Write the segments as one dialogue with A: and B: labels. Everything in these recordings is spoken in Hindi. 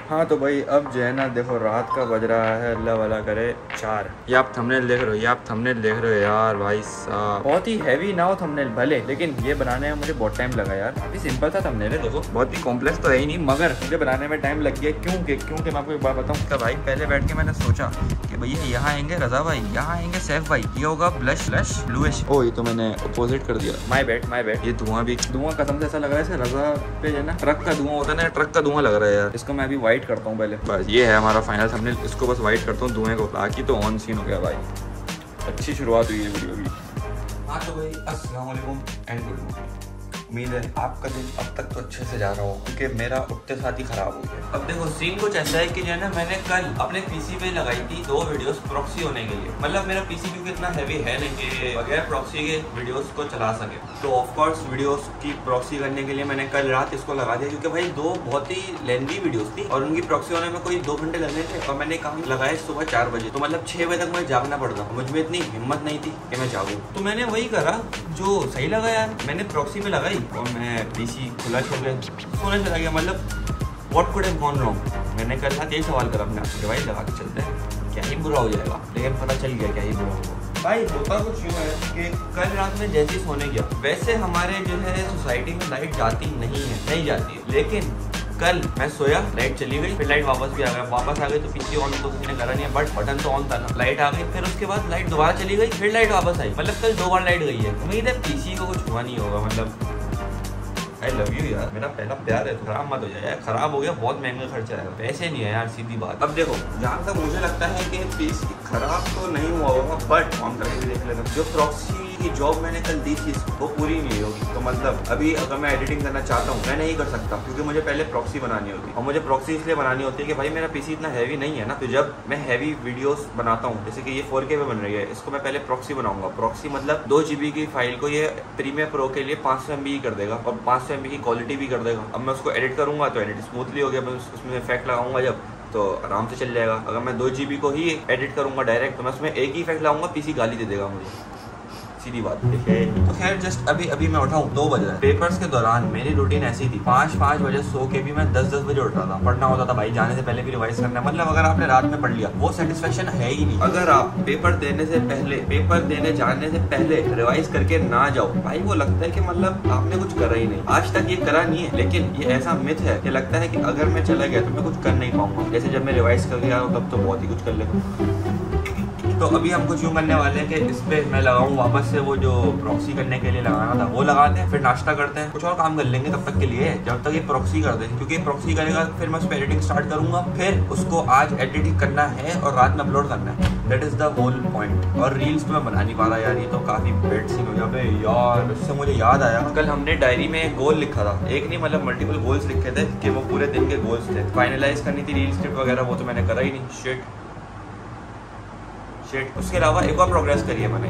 A: हाँ तो भाई अब जो है ना देखो रात का बज रहा है अल्लाह वाला करे 4। ये आप थंबनेल देख रहे हो, ये आप थंबनेल देख रहे हो यार भाई साहब, बहुत ही हैवी ना हो थंबनेल भले, लेकिन ये बनाने में मुझे बहुत टाइम लगा यार। ये सिंपल था थंबनेल है, देखो बहुत ही कॉम्प्लेक्स तो है ही नहीं, मगर मुझे बनाने में टाइम लग गया। क्योंकि मैं आपको एक बात बताऊँ क्या भाई, पहले बैठ के मैंने सोचा कि भैया यहाँ आएंगे रजा भाई, यहाँ आएंगे सैफ भाई, ये होगा ब्लश ब्लूइश। ओ ये तो मैंने अपोजिट कर दिया, माय बैड। ये धुआं कसम से ऐसा लग रहा है रजा पे जो है ना ट्रक का धुआं होता है ना, ट्रक का धुआं लग रहा है यार। इसको मैं अभी वाइट करता हूँ पहले, बस ये है हमारा फाइनल थंबनेल। इसको बस वाइट करता हूँ धुएं को, बाकी तो ऑन सीन हो गया भाई। अच्छी शुरुआत हुई है वीडियो की। हाँ तो भाई अस्सलाम वालेकुम एंड गुड मॉर्निंग। उम्मीद है आपका दिन अब तक तो अच्छे से जा रहा हो, क्योंकि मेरा उठते साथ ही खराब हो गया। अब देखो सीन कुछ ऐसा है कि जो है ना मैंने कल अपने पीसी पे लगाई थी 2 वीडियोस प्रॉक्सी होने के लिए। मतलब मेरा पीसी क्योंकि इतना हैवी है नहीं कि बगैर प्रॉक्सी के वीडियोस को चला सके, तो ऑफ कोर्स वीडियोस की प्रॉक्सी करने के लिए मैंने कल रात इसको लगा दिया, क्योंकि भाई 2 बहुत ही लेंथी वीडियोस थी और उनकी प्रॉक्सी होने में कोई 2 घंटे लगने थे, और मैंने काम लगाया सुबह 4 बजे, तो मतलब 6 बजे तक मैं जागना पड़ता। मुझ में इतनी हिम्मत नहीं थी कि मैं जागूं, तो मैंने वही करा जो सही लगा यार। मैंने प्रॉक्सी पे लगाई और मैं पीसी खुला छोड़ के सोने चला गया। मतलब what could have gone wrong. मैंने कल रात यही सवाल करा अपने आप से, भाई लगा के चलते हैं क्या ही बुरा हो जाएगा, लेकिन पता चल गया क्या ही बुरा होगा। भाई होता कुछ यूँ है कि कल रात में जैसे ही सोने गया, वैसे हमारे जो है सोसाइटी में लाइट जाती नहीं जाती है, लेकिन कल मैं सोया, लाइट चली गई, फिर लाइट वापस भी आ गया। वापस आ गई तो पीसी ऑन तो किसी ने करा नहीं है, बट बटन तो ऑन था ना। लाइट आ गई, फिर उसके बाद लाइट दोबारा चली गई, फिर लाइट वापस आई। मतलब कल 2 बार लाइट गई है। उम्मीद है पीसी को कुछ हुआ नहीं होगा। मतलब आई लव यू यार, मेरा पहला प्यार है, तो खराब मत हो जाए यार। खराब हो गया बहुत महंगा खर्चा आएगा, पैसे नहीं है यार, सीधी बात। अब देखो जहाँ तक मुझे लगता है कि पीसी खराब तो नहीं हुआ होगा, बट ऑन करके देख लेना। जो प्रॉक्सी की जॉब मैंने कल दी थी वो पूरी नहीं होगी, तो मतलब अभी अगर मैं एडिटिंग करना चाहता हूँ मैं नहीं कर सकता, क्योंकि मुझे पहले प्रॉक्सी बनानी होती है। और मुझे प्रॉक्सी इसलिए बनानी होती है कि भाई मेरा पीसी इतना हैवी नहीं है ना, तो जब मैं हैवी वीडियोस बनाता हूँ, जैसे कि ये 4K पे बन रही है, इसको मैं पहले प्रॉक्सी बनाऊंगा। प्रॉक्सी मतलब 2 GB की फाइल को ये प्रीमियर प्रो के लिए 500 MB कर देगा, और 500 MB की क्वालिटी भी कर देगा। अब मैं उसको एडिट करूंगा तो एडिट स्मूथली हो गया, मैं उसमें इफेक्ट लगाऊंगा जब, तो आराम से चल जाएगा। अगर मैं 2 GB को ही एडिट करूंगा डायरेक्ट, तो मैं उसमें एक ही इफेक्ट लाऊंगा, पीसी गाली दे देगा मुझे, सीधी बात है। तो खैर जस्ट अभी मैं उठा हूँ 2 बज रहा है। पेपर्स के दौरान मेरी रूटीन ऐसी थी, 5 बजे सो के भी मैं 10 बजे उठ रहा था। पढ़ना होता था भाई, जाने से पहले भी रिवाइज करना। मतलब अगर आपने रात में पढ़ लिया वो सेटिस्फेक्शन है ही नहीं। अगर आप पेपर देने जाने से पहले रिवाइज करके ना जाओ भाई, वो लगता है कि मतलब आपने कुछ करा ही नहीं। आज तक ये करा नहीं है, लेकिन ये ऐसा मिथ है कि लगता है कि अगर मैं चला गया तो मैं कुछ कर नहीं पाऊंगा। जैसे जब मैं रिवाइज कर गया तब तो बहुत ही कुछ कर लेगा। तो अभी हम कुछ यूँ करने वाले हैं कि इस पे मैं लगाऊं वापस से वो जो प्रॉक्सी करने के लिए लगाना था वो लगाते हैं, फिर नाश्ता करते हैं, कुछ और काम कर लेंगे तब तक के लिए, जब तक ये प्रॉक्सी कर दें। क्योंकि प्रॉक्सी करेगा फिर मैं उस पर एडिटिंग स्टार्ट करूंगा, फिर उसको आज एडिटिंग करना है और रात में अपलोड करना है। That is the whole point. और रील्स तो मैं बना नहीं पा रहा यार, ये तो काफी बेड सीन हो जाए यार। उससे मुझे याद आया, कल हमने डायरी में एक गोल लिखा था, एक नहीं मतलब मल्टीपल गोल्स लिखे थे कि वो पूरे दिन के गोल्स थे। फाइनलाइज करनी थी रील स्क्रिप्ट वगैरह, वो तो मैंने करा ही नहीं। शिट। उसके अलावा एक और प्रोग्रेस करी है मैंने,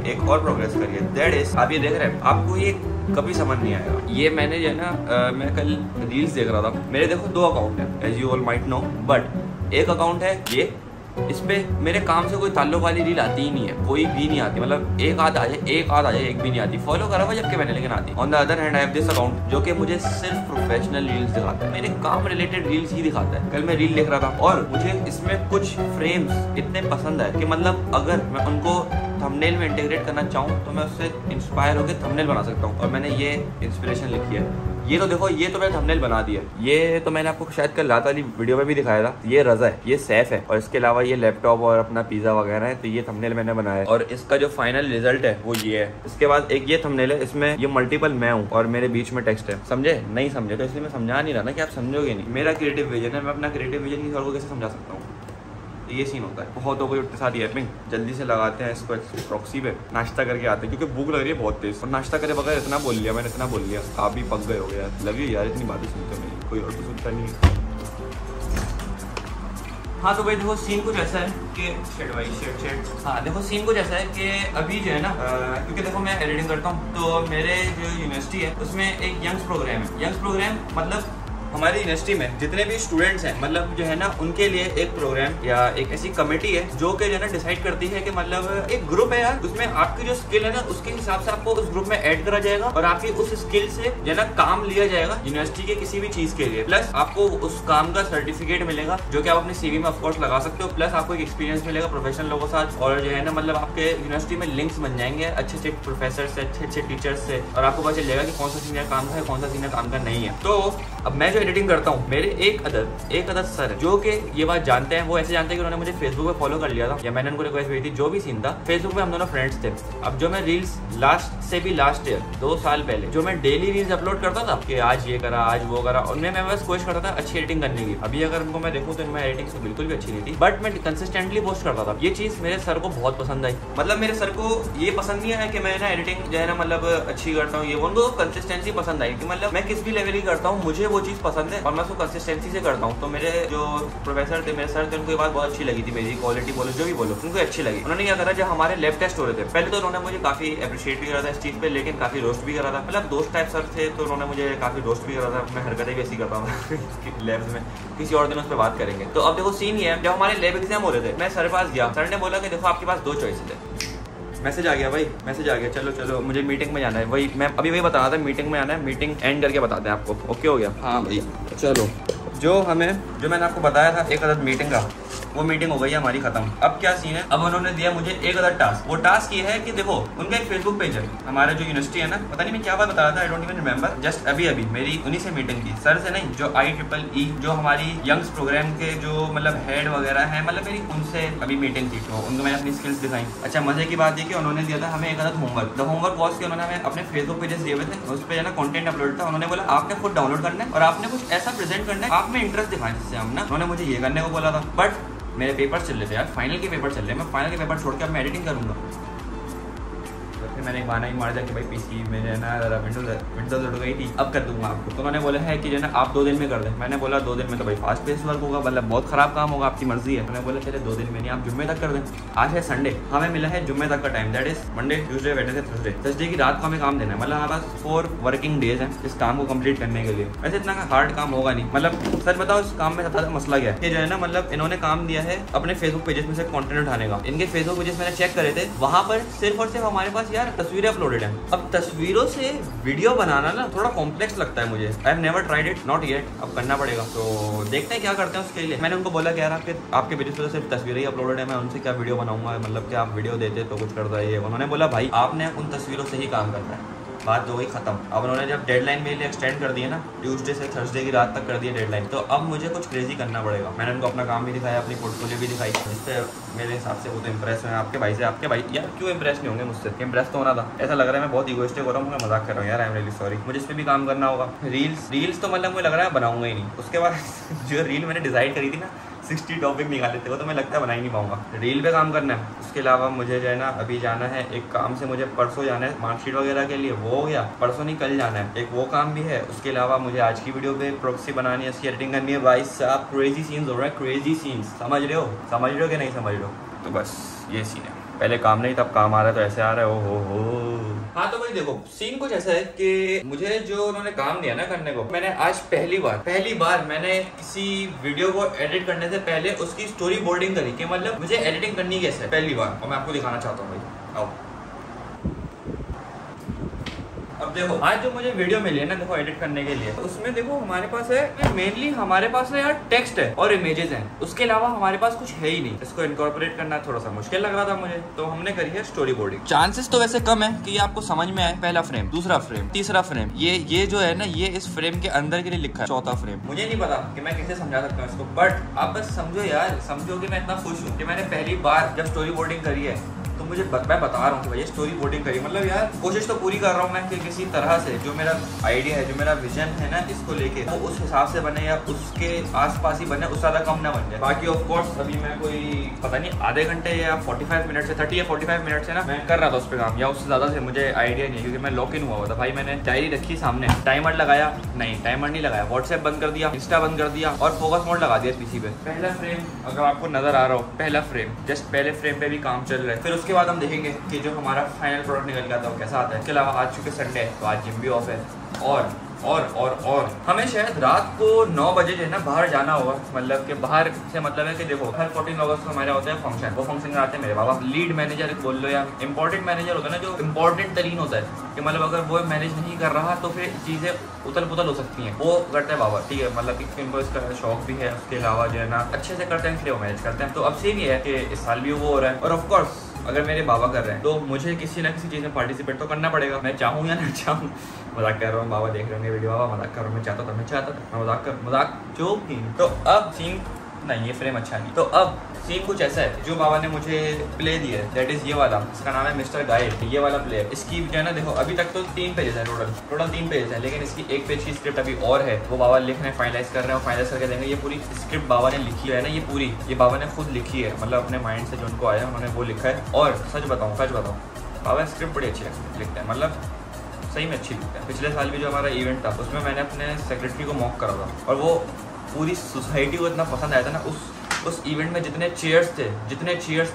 A: दैट इज, आप ये देख रहे हैं, आपको ये कभी समझ नहीं आएगा। ये मैंने जो है ना मैं कल रील्स देख रहा था, मेरे देखो 2 अकाउंट है as you all might know, but एक अकाउंट है ये, इस पे मेरे काम से कोई ताल्लुक वाली रील आती ही नहीं है, कोई भी नहीं आती। मतलब एक आध आ जाए, एक भी नहीं आती। फॉलो करा हुआ जबकि मैंने, लेकिन आती। On the other hand I have this account जो कि मुझे सिर्फ प्रोफेशनल रील्स दिखाता है, मेरे काम रिलेटेड रील्स ही दिखाता है। कल मैं रील देख रहा था और मुझे इसमें कुछ फ्रेम्स इतने पसंद आए कि मतलब अगर मैं उनको थंबनेल में इंटीग्रेट करना चाहूँ तो मैं उससे इंस्पायर होकर थंबनेल बना सकता हूँ। और मैंने ये इंस्पिरेशन लिखी है। ये तो देखो, ये तो मैंने थंबनेल बना दिया। ये तो मैंने आपको शायद कल रात वाली वीडियो में भी दिखाया था। ये रजा है, ये सैफ है, और इसके अलावा ये लैपटॉप और अपना पिज्जा वगैरह है। तो ये थंबनेल मैंने बनाया है और इसका जो फाइनल रिजल्ट है वो ये है। इसके बाद एक ये थंबनेल है, इसमें ये मल्टीपल मैं हूँ और मेरे बीच में टेक्स्ट है। समझे? नहीं समझे तो इसलिए मैं समझा नहीं रहा ना कि आप समझोगे नहीं। मेरा क्रिएटिव विजन है, मैं अपना क्रिएटिव विजन किसी और को कैसे समझा सकता हूँ। ये सीन होता है। बहुत हो गई उठते साथ एपिंग, जल्दी से लगाते हैं इसको प्रॉक्सी पे, नाश्ता करके आते हैं क्योंकि भूख लग रही है बहुत तेज। और नाश्ता करे बगैर इतना बोल लिया मैंने, इतना बोल लिया, आप भी पक गए हो गया। लव यू यार, इतनी बातें सुनते नहीं, कोई और तो सुनता नहीं है। हाँ तो भाई देखो सीन कुछ ऐसा है कि हाँ देखो सीन कुछ ऐसा है कि अभी जो है ना क्योंकि देखो मैं एडिटिंग करता हूँ, तो मेरे जो यूनिवर्सिटी है उसमें एक यंग्स प्रोग्राम है। यंग्स प्रोग्राम मतलब हमारी यूनिवर्सिटी में जितने भी स्टूडेंट्स हैं मतलब जो है ना उनके लिए एक प्रोग्राम या एक ऐसी कमेटी है जो कि जो है ना डिसाइड करती है कि मतलब एक ग्रुप है यार, उसमें आपकी जो स्किल है ना उसके हिसाब से आपको उस ग्रुप में ऐड करा जाएगा और आपकी उस स्किल से जो है ना काम लिया जाएगा यूनिवर्सिटी के किसी भी चीज के लिए। प्लस आपको उस काम का सर्टिफिकेट मिलेगा जो कि आप अपने सीवी में ऑफकोर्स लगा सकते हो। प्लस आपको एक एक्सपीरियंस मिलेगा प्रोफेशनल लोगों के साथ और जो है ना मतलब आपके यूनिवर्सिटी में लिंक्स बन जाएंगे अच्छे अच्छे प्रोफेसर से, अच्छे अच्छे टीचर्स से, और आपको पता चलेगा कि कौन सा सीनियर काम का है कौन सा सीनियर काम का नहीं है। तो अब मैं जो एडिटिंग करता हूँ, मेरे एक अदद सर है जो कि ये बात जानते हैं। वो ऐसे जानते हैं कि उन्होंने मुझे फेसबुक पे फॉलो कर लिया था या मैंने उनको रिक्वेस्ट भेजी थी, जो भी सीन था। फेसबुक पे हम दोनों फ्रेंड्स थे। अब जो मैं रील्स लास्ट ईयर 2 साल पहले जो मैं डेली रील्स अपलोड करता था कि आज ये करा आज वो करा, उनमें मैं बस कोशिश करता था अच्छी एडिटिंग करने की। अभी अगर उनको मैं देखूँ तो मैं एडिटिंग से बिल्कुल भी अच्छी नहीं थी, बट मैं कंसिस्टेंटली पोस्ट करता था। ये चीज मेरे सर को बहुत पसंद आई। मतलब मेरे सर को ये पसंद नहीं आया कि मैं ना एडिटिंग जो है ना मतलब अच्छी करता हूँ, ये उनको कंसिस्टेंसी पसंद आई कि मतलब मैं किस भी लेवल की करता हूँ मुझे वो चीज पसंद है और मैं उसको कंसिस्टेंसी से करता हूँ। तो मेरे जो प्रोफेसर थे, मेरे सर थे, उनको ये बात बहुत अच्छी लगी थी, मेरी क्वालिटी बोलो जो भी बोलो उनको अच्छी लगी। उन्होंने क्या करा, जब हमारे लैब टेस्ट हो रहे थे पहले तो उन्होंने मुझे काफी अप्रिशिएट भी करा था इस चीज पे, लेकिन काफी रोस्ट भी करा था। मतलब दोस्त टाइप सर थे तो उन्होंने मुझे काफी रोस्ट भी करा था। मैं हरकतें भी ऐसी करता था लैब्स में, किसी और दिन उस पर बात करेंगे। तो अब देखो सीन ये है, जब हमारे लैब एग्जाम हो रहे थे मैं सर पास गया, सर ने बोला कि देखो आपके पास 2 चॉइसेस है। मैसेज आ गया भाई, मैसेज आ गया, चलो मुझे मीटिंग में जाना है। वही मैं अभी वही बता रहा था, मीटिंग में आना है, मीटिंग एंड करके बताते हैं आपको। ओके हो गया? हाँ भाई चलो। जो मैंने आपको बताया था एक अदद मीटिंग का, वो मीटिंग हो गई है हमारी खत्म। अब क्या सीन है, अब उन्होंने दिया मुझे एक अदर टास्क। वो टास्क ये है कि देखो उनका एक फेसबुक पेज है, हमारा जो यूनिवर्सिटी है ना, पता नहीं मैं क्या बात बता रहा था, I don't even remember. Just अभी मेरी उन्हीं से मीटिंग की, सर से नहीं, जो IEEE जो हमारी यंग्स प्रोग्राम के जो मतलब हेड वगैरह है, मतलब मेरी उनसे अभी मीटिंग की। तो उनको मैंने अपनी स्किल्स दिखाई। अच्छा मजे की बात है कि उन्होंने दिया था हमें एक other homework. The homework was कि उन्होंने हमें अपने फेसबुक पेजेस दिए हुए थे, उस पर ना कंटेंट अपलोड था। उन्होंने बोला आपने खुद डाउनलोड करना है और आपने कुछ ऐसा प्रेजेंट करना है, आप में इंटरेस्ट दिखाएं जिससे हम ना, उन्होंने मुझे ये करने को बोला था। बट मेरे पेपर चल रहे थे यार, फाइनल के पेपर चल रहे हैं, मैं फाइनल के पेपर छोड़ के अब मैं एडिटिंग करूंगा। तो फिर मैंने एक बहाना ही मार दिया कि भाई पीसी में ना ज़रा विंडोज उड़ गई थी, अब कर दूंगा आपको। तो उन्होंने बोला है कि जो ना आप 2 दिन में कर दें। मैंने बोला 2 दिन में तो भाई फास्ट पेस वर्क होगा, मतलब बहुत खराब काम होगा, आपकी मर्जी है। उन्होंने बोला चले 2 दिन में नहीं, आप जुम्मे तक कर दें। आज है संडे, हमें मिला है जुम्मे तक का time, that is Monday Tuesday Wednesday Thursday. Thursday की रात को हमें काम देना है, मतलब हमारे पास 4 वर्किंग डेज हैं इस काम को कंप्लीट करने के लिए। वैसे इतना हार्ड काम होगा नहीं, मतलब सच बताओ इस काम में सबसे मसला क्या है, जो है ना मतलब इन्होंने काम दिया है अपने फेसबुक पेजेस में से कंटेंट उठाने का। इनके फेसबुक पेजेस मैंने चेक करे थे, वहाँ पर सिर्फ और सिर्फ हमारे पास यार तस्वीरें अपलोडेड है। अब तस्वीरों से वीडियो बनाना ना थोड़ा कॉम्प्लेक्स लगता है मुझे। I have never tried it, not yet, अब करना पड़ेगा। तो देखते हैं क्या करते हैं उसके लिए। मैंने उनको बोला कि यार आपके पेजेस पे तो सिर्फ तस्वीरें ही अपलोडेड है, मैं उनसे क्या वीडियो बनाऊंगा, मतलब क्या आप वीडियो देते तो कुछ करता है ये। उन्होंने बोला भाई आपने उन तस्वीरों से ही काम करना है, बात हो गई खत्म। अब उन्होंने जब डेडलाइन मेरे लिए एक्सटेंड कर दी है ना, ट्यूसडे से थर्सडे की रात तक कर दी है डेडलाइन, तो अब मुझे कुछ क्रेजी करना पड़ेगा। मैंने उनको अपना काम भी दिखाया, अपनी पोर्टफोलियो भी दिखाई, जिससे मेरे हिसाब से वो तो इंप्रेस है। आपके भाई यार क्यों इंप्रेस नहीं होंगे मुझसे, इंप्रेस तो होना था। ऐसा लग रहा है मैं बहुत इगोइस्टिक हो रहा हूँ, मैं मजाक कर रहा हूँ यार, आई एम रियली सॉरी। मुझे इस पर भी काम करना होगा। रील्स तो मतलब मुझे लग रहा है बनाऊंगा ही नहीं। उसके बाद जो रील मैंने डिसाइड करी थी ना 60 टॉपिक निकाले थे, वो तो मैं लगता है बना ही नहीं पाऊंगा। रील पे काम करना है। उसके अलावा मुझे जो है ना अभी जाना है एक काम से, मुझे परसों जाना है मार्कशीट वगैरह के लिए, वो हो गया। परसों नहीं कल जाना है, एक वो काम भी है। उसके अलावा मुझे आज की वीडियो पे प्रोक्सी बनानी है, उसकी एडिटिंग करनी है। भाई साहब क्रेजी सीन्स हो रहा है, क्रेजी सीन्स। समझ रहे हो कि नहीं समझ रहे हो? तो बस ये सीन है, पहले काम नहीं तब काम आ रहा है, तो ऐसे आ रहा है। ओ हो। हाँ तो भाई देखो सीन कुछ ऐसा है कि मुझे जो उन्होंने काम दिया ना करने को, मैंने आज पहली बार मैंने किसी वीडियो को एडिट करने से पहले उसकी स्टोरी बोर्डिंग करी कि मतलब मुझे एडिटिंग करनी कैसे है, पहली बार। और मैं आपको दिखाना चाहता हूँ भाई, आओ। अब देखो आज जो मुझे वीडियो मिली है ना, देखो एडिट करने के लिए, उसमें देखो हमारे पास है मेनली हमारे पास है यार टेक्स्ट है और इमेजेस हैं। उसके अलावा हमारे पास कुछ है ही नहीं। इसको इनकॉर्पोरेट करना थोड़ा सा मुश्किल लग रहा था मुझे, तो हमने करी है स्टोरी बोर्डिंग। चांसेस तो वैसे कम है कि ये आपको समझ में आए। पहला फ्रेम, दूसरा फ्रेम, तीसरा फ्रेम, ये जो है ना ये इस फ्रेम के अंदर के लिए लिखा है, चौथा फ्रेम। मुझे नहीं पता कि मैं कैसे समझा सकता हूँ इसको, बट आप बस समझो यार, समझो कि मैं इतना खुश हूँ कि मैंने पहली बार जब स्टोरी बोर्डिंग करी है, तो मुझे मैं बता रहा हूँ कि भाई स्टोरी बोर्डिंग करी, मतलब यार कोशिश तो पूरी कर रहा हूँ मैं कि किसी तरह से जो मेरा आइडिया है, जो मेरा विजन है ना इसको लेके, वो उस हिसाब से बने या उसके आसपास ही बने, उससे ज़्यादा कम ना बन जाए। बाकी ऑफ कोर्स अभी मैं कोई पता नहीं आधे घंटे या 45 मिनट से 30 या 45 मिनट से ना मैं कर रहा था उस पर काम, या उससे ज़्यादा से मुझे आइडिया नहीं, क्योंकि मैं लॉक इन हुआ हुआ था भाई। मैंने डायरी रखी सामने, टाइमर लगाया नहीं, टाइमर नहीं लगाया, व्हाट्सएप बंद कर दिया, इंस्टा बंद कर दिया और फोकस मोड लगा दिया पीसी पे। पहला फ्रेम अगर आपको नजर आ रहा हो, पहला फ्रेम, जस्ट पहले फ्रेम पे भी काम चल रहा है। फिर उसके बाद हम देखेंगे कि जो हमारा फाइनल प्रोडक्ट निकल के आता है वो कैसा आता है। इसके अलावा आज चूंकि संडे है तो आज जिम भी ऑफ है, और और हमें शायद रात को 9 बजे जो है ना बाहर जाना होगा। मतलब कि बाहर से मतलब है कि देखो हर 14 अगस्त को हमारा होता है फंक्शन। वो फंक्शन में आते हैं मेरे बाबा, लीड मैनेजर बोल लो या इम्पोर्टेंट मैनेजर होता है ना, जो इम्पोर्टेंट तरीन होता है कि मतलब अगर वो मैनेज नहीं कर रहा तो फिर चीज़ें उतल पुतल हो सकती हैं, वो करता है बाबा। ठीक है, मतलब कि इनको इसका शौक भी है, उसके अलावा जो है ना अच्छे से करते हैं, इसलिए वो मैनेज करते हैं। तो अब सेम ये है कि इस साल भी वो हो रहा है, और ऑफकोर्स अगर मेरे बाबा कर रहे हैं तो मुझे किसी ना किसी चीज़ में पार्टिसिपेट तो करना पड़ेगा, मैं चाहूँ या ना चाहूँ। मजाक कर रहा हूँ, बाबा देख रहे होंगे वीडियो, बाबा मजाक कर रहा हूँ, मैं चाहता था मजाक जो भी। तो अब सीन नहीं, ये फ्रेम अच्छा नहीं। तो अब सीन कुछ ऐसा है, जो बाबा ने मुझे प्ले दिया है दैट इज़ ये वाला, इसका नाम है मिस्टर गाइड। ये वाला प्ले है, इसकी जो है ना देखो अभी तक तो 3 पेजेस है, टोटल 3 पेजेस है, लेकिन इसकी 1 पेज की स्क्रिप्ट अभी और है, वो बाबा लिख रहे हैं, फाइनलाइज कर रहे हैं, फाइनलाइज करके देंगे। ये पूरी स्क्रिप्ट बाबा ने लिखी है ना, ये पूरी ये बाबा ने खुद लिखी है, मतलब अपने माइंड से जो उनको आया उन्होंने वो लिखा है। और सच बताऊँ बाबा स्क्रिप्ट बड़ी अच्छी लिखते हैं, मतलब सही में अच्छी लिखते हैं। पिछले साल भी जो हमारा इवेंट था उसमें मैंने अपने सेक्रेटरी को मॉक करा था, और वो पूरी सोसाइटी को इतना पसंद आया था ना उस इवेंट में, जितने चेयर्स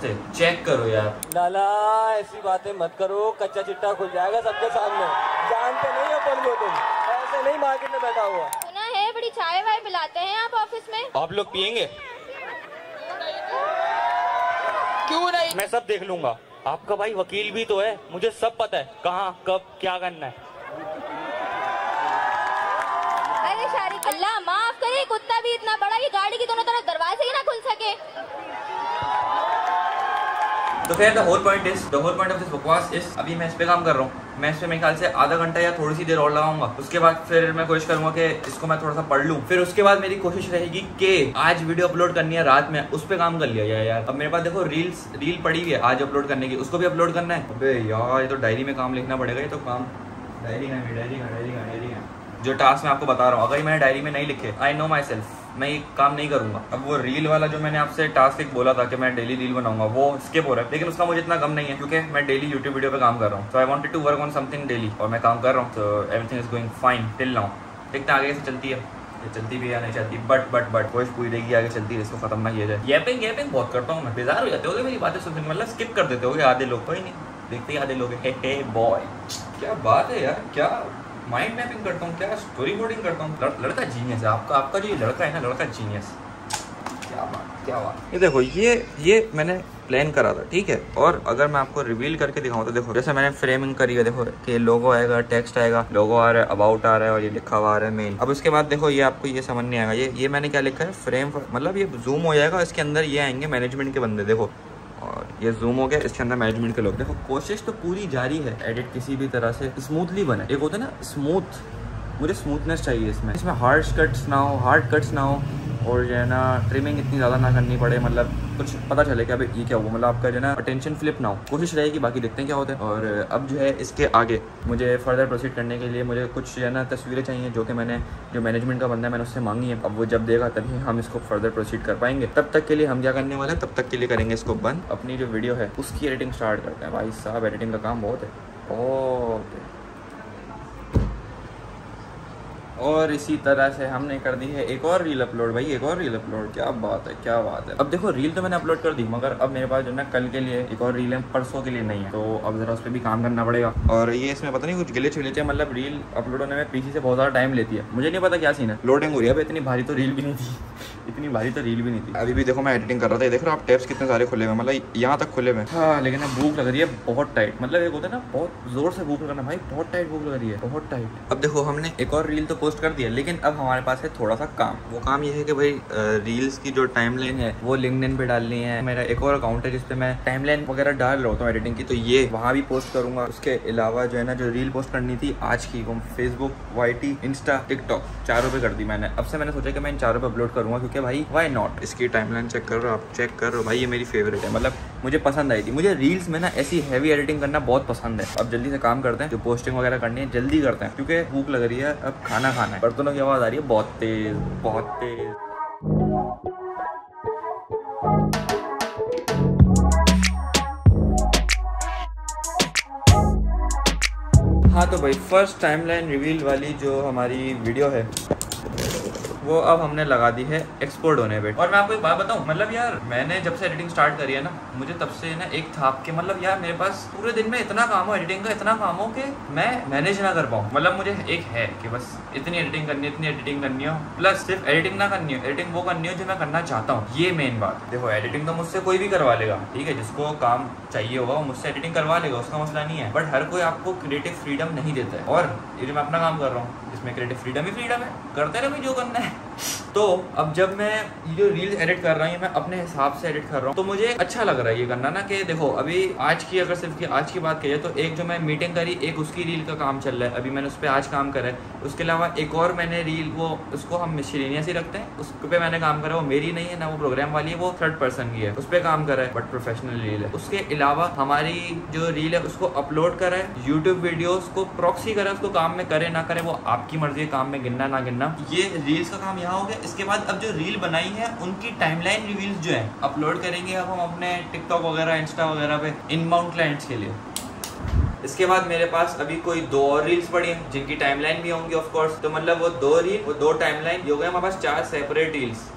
A: थे चेक करो यार।
B: लाला ऐसी बातें मत करो, कच्चा चिट्टा खुल जाएगा सबके सामने। जानते नहीं अपन को, तुम ऐसे नहीं मार्केट में बैठा हुआ।
C: सुना है बड़ी चाय वाय पिलाते हैं आप ऑफिस में,
B: आप लोग पियेंगे? क्यों नहीं, मैं सब देख लूंगा। आपका भाई वकील भी तो है, मुझे सब पता है कहाँ कब क्या करना है।
C: अरे शारिक, अल्लाह माफ करे, कुत्ता भी इतना बड़ा कि गाड़ी की दोनों तरफ दरवाजे ही ना खुल सके।
A: तो फिर the whole point of this बकवास इज, अभी मैं इस पे काम कर रहा हूँ, मैं इस पे मेरे ख्याल से आधा घंटा या थोड़ी सी देर और लगाऊंगा। उसके बाद फिर मैं कोशिश करूंगा कि इसको मैं थोड़ा सा पढ़ लूँ। फिर उसके बाद मेरी कोशिश रहेगी कि आज वीडियो अपलोड करनी है रात में, उस पर काम कर लिया जाए यार। अब मेरे पास देखो रील पड़ी हुई है आज अपलोड करने की, उसको भी अपलोड करना है। अबे यार ये तो डायरी में काम लिखना पड़ेगा, ये तो काम डायरी का जो टास्क मैं आपको बता रहा हूँ, अगर मैंने डायरी में नहीं लिखे, आई नो माई सेल्फ, मैं ये काम नहीं करूंगा। अब वो रील वाला जो मैंने आपसे टास्क एक बोला था कि मैं डेली रील बनाऊंगा, वो स्किप हो रहा है, लेकिन उसका मुझे इतना गम नहीं है क्योंकि मैं डेली यूट्यूब वीडियो पे काम कर रहा हूँ। तो I wanted to work on something daily, और मैं काम कर रहा हूँ, तो everything is going fine till now. देखते हैं आगे से चलती है, ये चलती भी या नहीं चलती, बट कोशिश पूरी रहेगी आगे चलती है, इसको खत्म ना किया जाए। येपिंग बहुत करता हूँ मैं, बेजार हो जाते हो मेरी बातें सुनने, मतलब स्किप कर देते हो आधे लोग, कोई नहीं देखते ही आधे लोग। हे बॉय, क्या बात है यार, क्या माइंड मैपिंग करता हूँ, क्या स्टोरी बोर्डिंग करता हूँ। लड़का जीनियस है आपका जो ये लड़का है ना, लड़का जीनियस। क्या बात। ये देखो ये मैंने प्लान करा था, ठीक है। और अगर मैं आपको रिवील करके दिखाऊं तो देखो, जैसे मैंने फ्रेमिंग करी है, देखो कि लोगो आएगा, टेक्स्ट आएगा, लोगो आ रहा है, अबाउट आ रहा है, और ये लिखा हुआ आ रहा है मेन। अब उसके बाद देखो ये आपको ये समझ नहीं आएगा, ये मैंने क्या लिखा है, फ्रेम, मतलब ये जूम हो जाएगा, इसके अंदर ये आएंगे मैनेजमेंट के बंदे, देखो, और ये जूम हो गया, इसके अंदर मैनेजमेंट के लोग। देखो कोशिश तो पूरी जारी है, एडिट किसी भी तरह से स्मूथली बने। एक होता है ना स्मूथ, मुझे स्मूथनेस चाहिए इसमें हार्ड कट्स ना हो, और जो है ना ट्रिमिंग इतनी ज़्यादा ना करनी पड़े, मतलब कुछ पता चले कि अभी ये क्या हुआ, मतलब आपका जो है ना अटेंशन फ्लिप ना हो, कोशिश रहेगी। बाकी देखते हैं क्या होता है। और अब जो है इसके आगे मुझे फर्दर प्रोसीड करने के लिए मुझे कुछ जो है ना तस्वीरें चाहिए, जो कि मैंने जो मैनेजमेंट का बंदा है मैंने उससे मांगी है। अब वो जब देगा तभी हम इसको फर्दर प्रोसीड कर पाएंगे। तब तक के लिए हम क्या करने वाले हैं, तब तक के लिए करेंगे इसको बंद, अपनी जो वीडियो है उसकी एडिटिंग स्टार्ट करते हैं। भाई साहब एडिटिंग का काम बहुत है। ओके, और इसी तरह से हमने कर दी है एक और रील अपलोड, भाई एक और रील अपलोड, क्या बात है। अब देखो रील तो मैंने अपलोड कर दी, मगर अब मेरे पास जो ना कल के लिए एक और रील है, परसों के लिए नहीं है, तो अब जरा उस पर भी काम करना पड़ेगा। और ये इसमें पता नहीं कुछ गिलिच है, मतलब रील अपलोड होने में पीसी से बहुत ज़्यादा टाइम लेती है, मुझे नहीं पता क्या सीन है, लोडिंग हो रही है। अब इतनी भारी तो रील भी नहीं थी, अभी भी देखो मैं एडिटिंग कर रहा था, देख रहा हूँ आप टैब्स कितने सारे खुले हुए, मतलब यहाँ तक खुले हुए। हाँ लेकिन अब भूख लग रही है बहुत टाइट, मतलब एक होता है ना बहुत जोर से भूख लगना, भाई बहुत टाइट भूख लग रही है, बहुत टाइट। अब देखो हमने एक और रील तो पोस्ट कर दिया, लेकिन अब हमारे पास है थोड़ा सा काम। वो काम ये है कि भाई रील्स की जो टाइमलाइन है वो लिंक्डइन पे डालनी है। मेरा एक और अकाउंट है जिसपे मैं टाइमलाइन वगैरह डाल रहा हूँ एडिटिंग की, तो ये वहाँ भी पोस्ट करूंगा। उसके अलावा जो है ना जो रील पोस्ट करनी थी आज की, वो फेसबुक, YT, इंस्टा, टिकटॉक, चारों पे कर दी मैंने। अब से मैंने सोचा कि मैं इन चारों पे अपलोड करूंगा, क्योंकि भाई वाई नॉट। इसकी टाइमलाइन चेक कर रहे हो आप, चेक कर रहे हो भाई, ये मेरी फेवरेट है, मतलब मुझे पसंद आई थी। मुझे रील्स में ना ऐसी हैवी एडिटिंग करना बहुत पसंद है। अब जल्दी से काम करते हैं, जो पोस्टिंग वगैरह करनी है जल्दी करते हैं, क्योंकि भूख लग रही है, अब खाना खाना है। बर्तनों की आवाज़ आ रही है बहुत तेज। हाँ तो भाई फर्स्ट टाइमलाइन रिवील वाली जो हमारी वीडियो है वो अब हमने लगा दी है एक्सपोर्ट होने पे। और मैं आपको एक बात बताऊं, मतलब यार मैंने जब से एडिटिंग स्टार्ट करी है ना, मुझे तब से ना एक था कि मतलब यार मेरे पास पूरे दिन में इतना काम हो, एडिटिंग का इतना काम हो कि मैं मैनेज ना कर पाऊँ। मतलब मुझे एक है कि बस इतनी एडिटिंग करनी है, इतनी एडिटिंग करनी हो, प्लस सिर्फ एडिटिंग ना करनी हो, एडिटिंग वो करनी हो जो मैं करना चाहता हूँ। ये मेन बात। देखो एडिटिंग तो मुझसे कोई भी करवा लेगा, ठीक है, जिसको काम चाहिए होगा वो मुझसे एडिटिंग करवा लेगा, उसका मसला नहीं है। बट हर कोई आपको क्रिएटिव फ्रीडम नहीं देता है। और ये जो मैं अपना काम कर रहा हूँ इसमें क्रिएटिव फ्रीडम ही फ्रीडम है, करते रहो जो करना है। तो अब जब मैं ये जो रील एडिट कर रहा हूँ मैं अपने हिसाब से एडिट कर रहा हूँ, तो मुझे अच्छा लग रहा है ये करना ना। कि देखो अभी आज की अगर सिर्फ आज की बात करिए तो एक जो मैं मीटिंग करी, एक उसकी रील का काम चल रहा है, अभी मैंने उस पर आज काम करा है। उसके अलावा एक और मैंने रील, वो उसको हम मिसलेनियस ही रखते हैं, उस पर मैंने काम करा, वो मेरी नहीं है ना, वो प्रोग्राम वाली है, वो थर्ड पर्सन की है, उस पर काम करा है, बट प्रोफेशनल रील है। उसके अलावा हमारी जो रील है उसको अपलोड करा है, यूट्यूब वीडियोस को प्रॉक्सी करा, उसको काम में करे ना करे वो आपकी मर्जी है, काम में गिनना ना गिनना। ये रील्स का काम यहाँ हो गया। इसके बाद अब जो रील बनाई है उनकी टाइमलाइन रिवील्स जो है अपलोड करेंगे अब हम अपने टिकटॉक वगैरह, इंस्टा वगैरह पे इनबाउंड क्लाइंट्स के लिए। इसके बाद मेरे पास अभी कोई 2 और रील्स पड़ी हैं जिनकी टाइमलाइन भी होंगी ऑफ कोर्स। तो मतलब वो 2 रील, वो 2 टाइमलाइन, ये हो गए हमारे पास 4 सेपरेट रील्स।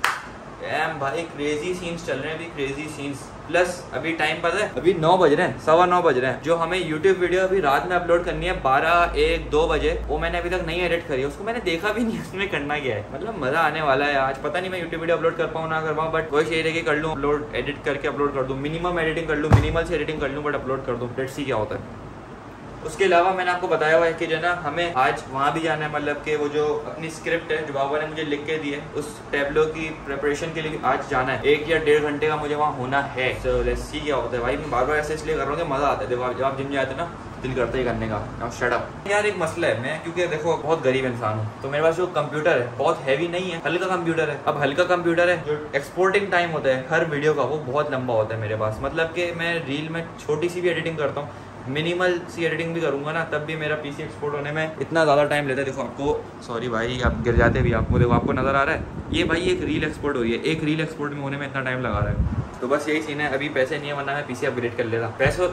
A: भाई क्रेजी सीन्स चल रहे हैं अभी, क्रेजी सीन्स। प्लस अभी टाइम पता है, अभी 9 बज रहे हैं, 9:15 बज रहे हैं। जो हमें यूट्यूब वीडियो अभी रात में अपलोड करनी है 12, 1, 2 बजे, वो मैंने अभी तक नहीं एडिट करी है, उसको मैंने देखा भी नहीं उसमें करना क्या है। मतलब मजा आने वाला है आज। पता नहीं मैं यूट्यूब वीडियो अपलोड कर पाऊँ ना कर पाऊँ, बट कोशिश ये रहेगी कर लूँ, अपलोड एडिट करके अपलोड कर दूँ, मिनिमम एडिटिंग कर लूँ, मिनिमल से एडिटिंग कर लूँ, बट अपलोड कर दूँ। लेट्स सी क्या होता है। उसके अलावा मैंने आपको बताया हुआ है कि जो ना हमें आज वहाँ भी जाना है, मतलब कि वो जो अपनी स्क्रिप्ट है जो बाबा ने मुझे लिख के दी है, उस टैबलो की प्रिपरेशन के लिए आज जाना है। 1 या 1.5 घंटे का मुझे वहाँ होना है। सो लेट्स सी क्या होता है। भाई मैं बार बार ऐसे इसलिए कर रहा हूँ कि मजा आता है। देखो जब आप जिम जाते हैं ना, दिल करता ही करने का। शट अप यार। एक मसला है, मैं क्योंकि देखो बहुत गरीब इंसान हूँ, तो मेरे पास जो कंप्यूटर है बहुत हैवी नहीं है, हल्का कंप्यूटर है। अब हल्का कंप्यूटर है, जो एक्सपोर्टिंग टाइम होता है हर वीडियो का वो बहुत लंबा होता है मेरे पास। मतलब कि मैं रील में छोटी सी भी एडिटिंग करता हूँ, मिनिमल सी एडिटिंग भी करूंगा ना, तब भी मेरा पीसी एक्सपोर्ट होने में इतना ज़्यादा टाइम लेता है। देखो आपको, सॉरी भाई आप गिर जाते भी, आपको देखो आपको नज़र आ रहा है ये भाई एक रील एक्सपोर्ट हो रही है, एक रील एक्सपोर्ट में होने में इतना टाइम लगा रहा है। तो बस यही सीन है। अभी पैसे नहीं है, वरना मैं पीसी अपग्रेड कर लेता।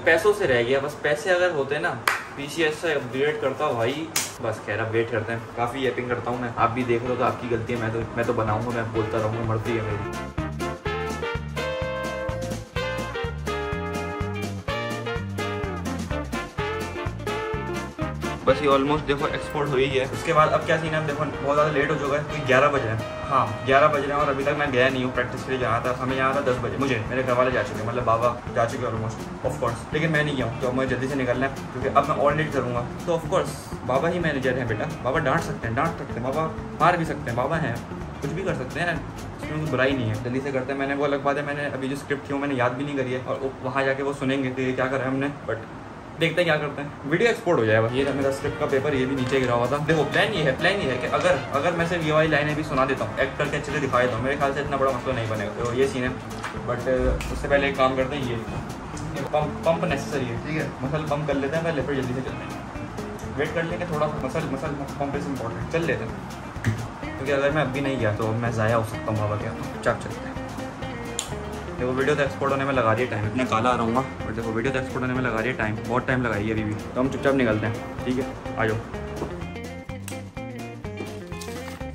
A: पैसों से रह गया बस। पैसे अगर होते ना, पीसी ऐसा अपग्रेड करता भाई। बस खैर अब वेट करते हैं। काफ़ी एपिंग करता हूँ मैं, आप भी देख लो तो आपकी गलती है। मैं तो बनाऊँगा, मैं बोलता रहूँगा, मर्जी है मेरी। बस ये ऑलमोस्ट देखो एक्सपोर्ट हुई है। उसके बाद अब क्या सीन है, देखो बहुत ज़्यादा लेट हो चुका है, क्योंकि 11 बज रहे हैं। हाँ 11 बज रहे हैं और अभी तक मैं गया नहीं हूँ प्रैक्टिस के लिए। जाना था, हमें यहाँ था 10 बजे। मुझे मेरे घर वाले जा चुके हैं, मतलब बाबा जा चुके हैं ऑलमोस्ट ऑफकोर्स, लेकिन मैं नहीं गया हूँ। तो मुझे जल्दी से निकलना है, क्योंकि अब मैं और लेट करूँगा। तो ऑफकोर्स बाबा ही मैनेजर हैं बेटा। बाबा डांट सकते हैं, बाबा मार भी सकते हैं, बाबा हैं, कुछ भी कर सकते हैं, इसमें कुछ बुराई नहीं है। जल्दी से करते हैं। मैंने वो अलग बात है, मैंने अभी जो स्क्रिप्ट थी वो मैंने याद भी नहीं करी है, और वहाँ जाके वो सुनेंगे तो ये क्या करा है हमने, बट देखते हैं क्या करते हैं। वीडियो एक्सपोर्ट हो जाएगा। ये मेरा स्क्रिप्ट का पेपर, ये भी नीचे गिरा हुआ था। देखो प्लान ये है कि अगर मैं सिर्फ ये वाली लाइनें भी सुना देता हूँ, एक्ट करके अच्छे से दिखा देता हूँ, मेरे ख्याल से इतना बड़ा मसला नहीं बनेगा। तो ये सीन है। बट उससे पहले एक काम करते हैं, ये पंप नेसेसरी है, ठीक है। मसल पंप कर लेते हैं पहले, फिर जल्दी से चलते हैं। वेट कर लेंगे थोड़ा, मसल पंप इज इम्पॉर्टेंट। चल लेते हैं, क्योंकि अगर मैं अभी नहीं गया तो मैं ज़ाया हो सकता हूँ बाबा क्या। चुपचाप चलते हैं। देखो वीडियो तो एक्सपोर्ट होने में लगा रही है टाइम, इतना काला रहूँगा, और देखो वीडियो तो एक्सपोर्ट होने में लगा रही है टाइम, बहुत टाइम लगाई है अभी भी। तो हम चुपचाप निकलते हैं, ठीक है, आ जाओ।